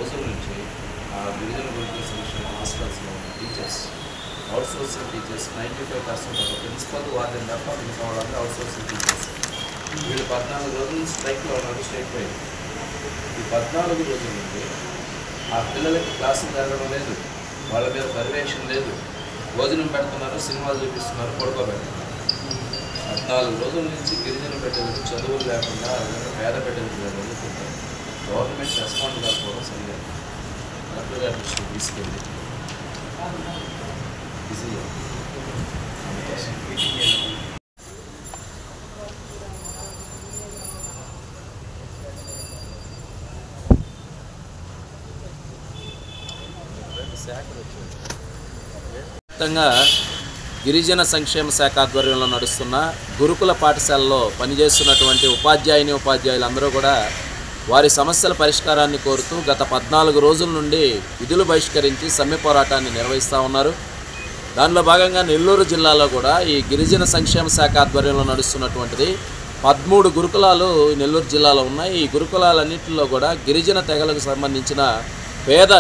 రోజుల నుంచి గిరిజన గురుకుల సంక్షేమ హాస్టల్స్లో ఉన్న టీచర్స్ అవుట్సోర్సింగ్ టీచర్స్ 95% ఒక ప్రిన్సిపల్ వార్డెన్ తప్ప మిగతా వాళ్ళందరూ అవుట్సోర్సింగ్ టీచర్స్. వీళ్ళు 14 రోజులు స్ట్రైక్లో ఉన్నారు. స్ట్రైక్ పోయింది. ఈ 14 రోజుల నుండి ఆ పిల్లలకి క్లాసులు జరగడం లేదు, వాళ్ళ మీద పర్యవేక్షణ లేదు, భోజనం పెడుతున్నారు, సినిమాలు చూపిస్తున్నారు, పడుకోబెడుతున్నారు. 14 రోజుల నుంచి గిరిజన బిడ్డలకు చదువులు లేకుండా పేద బిడ్డలకు జరుగుతుంటారు. గవర్నమెంట్ రెస్పాండ్ కాకపోవడం సరిగా కలెక్టర్ గారి దృష్టికి తీసుకెళ్ళి బిజీ మొత్తంగా గిరిజన సంక్షేమ శాఖ ఆధ్వర్యంలో నడుస్తున్న గురుకుల పాఠశాలలో పనిచేస్తున్నటువంటి ఉపాధ్యాయులందరూ కూడా వారి సమస్యల పరిష్కారాన్ని కోరుతూ గత 14 రోజుల నుండి విధులు బహిష్కరించి సమ్మె పోరాటాన్ని నిర్వహిస్తూ ఉన్నారు. దానిలో భాగంగా నెల్లూరు జిల్లాలో కూడా ఈ గిరిజన సంక్షేమ శాఖ ఆధ్వర్యంలో నడుస్తున్నటువంటిది 13 గురుకులాలు నెల్లూరు జిల్లాలో ఉన్నాయి. ఈ గురుకులాలన్నింటిలో కూడా గిరిజన తెగలకు సంబంధించిన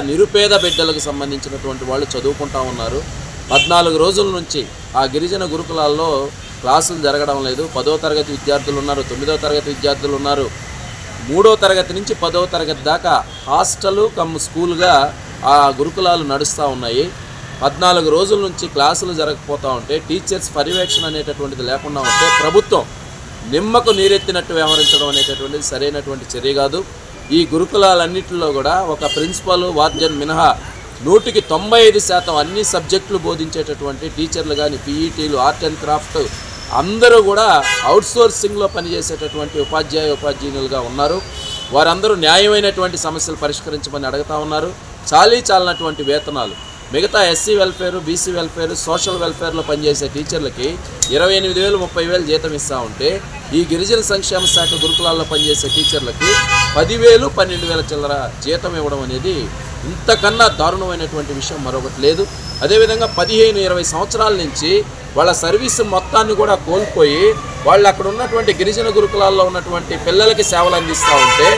నిరుపేద బిడ్డలకు సంబంధించినటువంటి వాళ్ళు చదువుకుంటూ ఉన్నారు. 14 రోజుల నుంచి ఆ గిరిజన గురుకులాల్లో క్లాసులు జరగడం లేదు. 10వ తరగతి విద్యార్థులు ఉన్నారు, 9వ తరగతి విద్యార్థులు ఉన్నారు. 3వ తరగతి నుంచి 10వ తరగతి దాకా హాస్టలు స్కూల్గా ఆ గురుకులాలు నడుస్తూ ఉన్నాయి. 14 రోజుల నుంచి క్లాసులు జరగకపోతూ ఉంటే, టీచర్స్ పర్యవేక్షణ అనేటటువంటిది లేకుండా ఉంటే ప్రభుత్వం నిమ్మకు నీరెత్తినట్టు వ్యవహరించడం అనేటటువంటిది సరైనటువంటి చర్య కాదు. ఈ గురుకులాలన్నింటిలో కూడా ఒక ప్రిన్సిపల్ వార్డెన్ మినహా 100కి 95% అన్ని సబ్జెక్టులు బోధించేటటువంటి టీచర్లు కానీ, పీఈటీలు, ఆర్ట్ అండ్ క్రాఫ్ట్ అందరూ కూడా అవుట్సోర్సింగ్లో పనిచేసేటటువంటి ఉపాధ్యాయులుగా ఉన్నారు. వారందరూ న్యాయమైనటువంటి సమస్యలు పరిష్కరించమని అడుగుతూ ఉన్నారు. చాలినటువంటి వేతనాలు మిగతా SC welfare, BC welfare, social వెల్ఫేర్లో పనిచేసే టీచర్లకి 28,000, 30,000 జీతం ఇస్తూ ఉంటే, ఈ గిరిజన సంక్షేమ శాఖ గురుకులాల్లో పనిచేసే టీచర్లకి 10,000, 12,000 చిల్లర జీతం ఇవ్వడం అనేది ఇంతకన్నా దారుణమైనటువంటి విషయం మరొకటి లేదు. అదేవిధంగా 15-20 సంవత్సరాల నుంచి వాళ్ళ సర్వీసు మొత్తాన్ని కూడా కోల్పోయి వాళ్ళు అక్కడ ఉన్నటువంటి గిరిజన గురుకులాల్లో ఉన్నటువంటి పిల్లలకి సేవలు అందిస్తూ ఉంటే,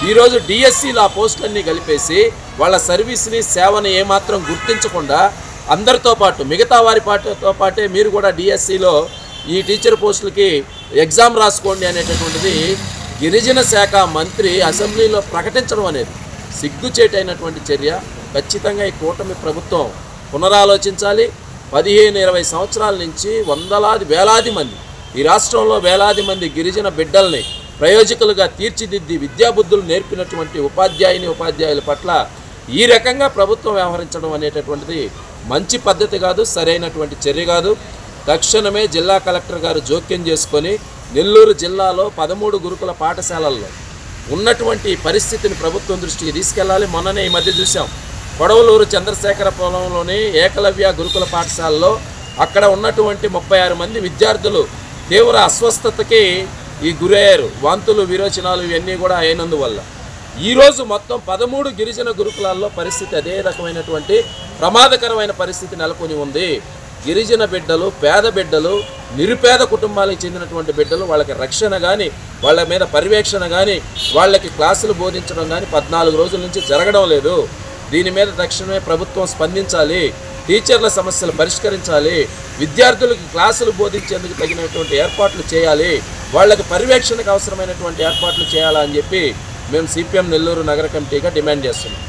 ఈరోజు డిఎస్సీలో ఆ పోస్టులన్నీ కలిపేసి వాళ్ళ సర్వీస్ని, సేవని ఏమాత్రం గుర్తించకుండా అందరితో పాటు మిగతా వారి పాటే మీరు కూడా డిఎస్సీలో ఈ టీచర్ పోస్టులకి ఎగ్జామ్ రాసుకోండి అనేటటువంటిది గిరిజన శాఖ మంత్రి అసెంబ్లీలో ప్రకటించడం అనేది సిగ్గుచేటైనటువంటి చర్య. ఖచ్చితంగా ఈ కూటమి ప్రభుత్వం పునరాలోచించాలి. 15-20 సంవత్సరాల నుంచి వేలాది మంది ఈ రాష్ట్రంలో వేలాది మంది గిరిజన బిడ్డల్ని ప్రయోజకులుగా తీర్చిదిద్ది విద్యాబుద్ధులు నేర్పినటువంటి ఉపాధ్యాయుల పట్ల ఈ రకంగా ప్రభుత్వం వ్యవహరించడం అనేటటువంటిది మంచి పద్ధతి కాదు, సరైనటువంటి చర్య కాదు. తక్షణమే జిల్లా కలెక్టర్ గారు జోక్యం చేసుకొని నెల్లూరు జిల్లాలో 13 గురుకుల పాఠశాలల్లో ఉన్నటువంటి పరిస్థితిని ప్రభుత్వం దృష్టికి తీసుకెళ్లాలి. మొన్ననే ఈ మధ్య చూసాం, కొడవలూరు చంద్రశేఖరపురంలోని ఏకలవ్య గురుకుల పాఠశాలలో అక్కడ ఉన్నటువంటి 36 మంది విద్యార్థులు తీవ్ర అస్వస్థతకి గురయ్యారు. వాంతులు, విరోచనాలు ఇవన్నీ కూడా అయినందువల్ల ఈరోజు మొత్తం 13 గిరిజన గురుకులాల్లో పరిస్థితి అదే రకమైనటువంటి ప్రమాదకరమైన పరిస్థితి నెలకొని ఉంది. గిరిజన బిడ్డలు, పేద బిడ్డలు, నిరుపేద కుటుంబాలకు చెందినటువంటి బిడ్డలు, వాళ్ళకి రక్షణ కానీ, వాళ్ళ మీద పర్యవేక్షణ కానీ, వాళ్ళకి క్లాసులు బోధించడం కానీ 14 రోజుల నుంచి జరగడం లేదు. దీని మీద తక్షణమే ప్రభుత్వం స్పందించాలి. టీచర్ల సమస్యలు పరిష్కరించాలి. విద్యార్థులకు క్లాసులు బోధించేందుకు తగినటువంటి ఏర్పాట్లు చేయాలి. వాళ్ళకి పర్యవేక్షణకు అవసరమైనటువంటి ఏర్పాట్లు చేయాలని చెప్పి మేము సిపిఎం నెల్లూరు నగర కమిటీగా డిమాండ్ చేస్తున్నాం.